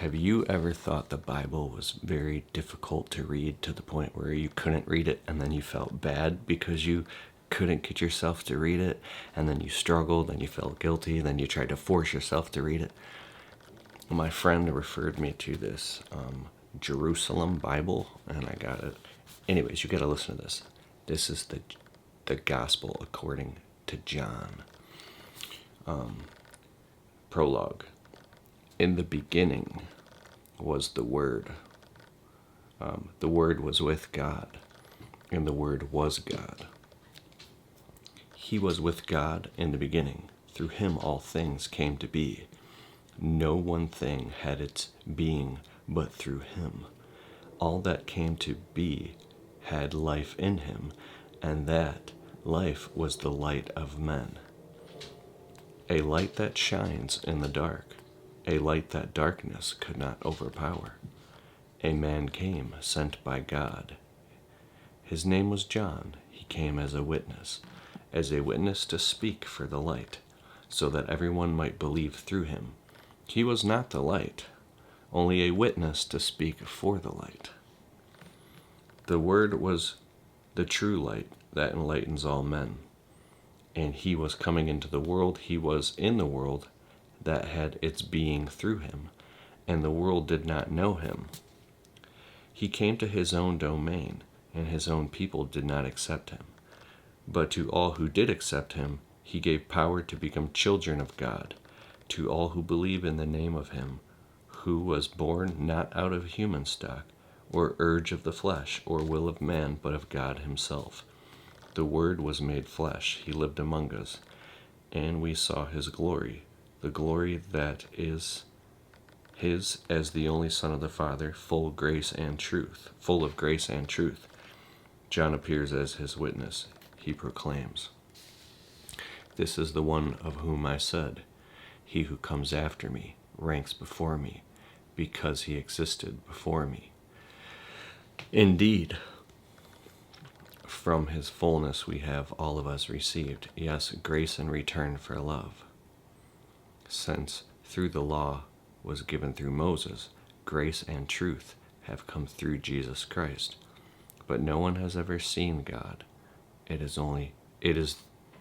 Have you ever thought the Bible was very difficult to read to the point where you couldn't read it and then you felt bad because you couldn't get yourself to read it, and then you struggled and you felt guilty, then you tried to force yourself to read it? My friend referred me to this Jerusalem Bible, and I got it. Anyways, you got to listen to this. This is the Gospel according to John. Prologue. In the beginning was the Word. The Word was with God, and the Word was God. He was with God in the beginning. Through him all things came to be. No one thing had its being but through him. All that came to be had life in him, and that life was the light of men. A light that shines in the dark, a light that darkness could not overpower. A man came, sent by God. His name was John. He came as a witness to speak for the light, so that everyone might believe through him. He was not the light, only a witness to speak for the light. The Word was the true light that enlightens all men, and he was coming into the world. He was in the world that had its being through him, and the world did not know him. He came to his own domain, and his own people did not accept him. But to all who did accept him, he gave power to become children of God, to all who believe in the name of him, who was born not out of human stock, or urge of the flesh, or will of man, but of God himself. The Word was made flesh. He lived among us, and we saw his glory, the glory that is his as the only Son of the Father, full of grace and truth. John appears as his witness. He proclaims, "This is the one of whom I said, he who comes after me ranks before me, because he existed before me." Indeed, from his fullness we have all of us received, yes, grace in return for love. Since through the law was given through Moses, grace and truth have come through Jesus Christ. But no one has ever seen God. It is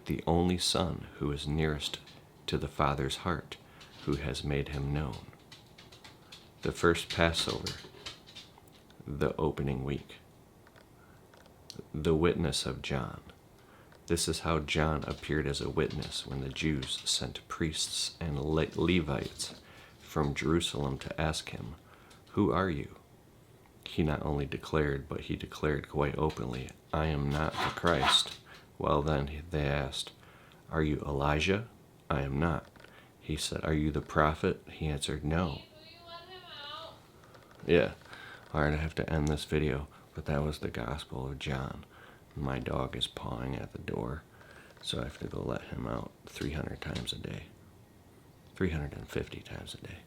the only Son who is nearest to the Father's heart, who has made him known. The first Passover, the opening week. The witness of John. This is how John appeared as a witness when the Jews sent priests and Levites from Jerusalem to ask him, "Who are you?" He not only declared, but he declared quite openly, "I am not the Christ." Well then, they asked, "Are you Elijah?" "I am not." He said, "Are you the prophet?" He answered, "No." Yeah. Alright, I have to end this video, but that was the Gospel of John. My dog is pawing at the door, so I have to go let him out 300 times a day. 350 times a day.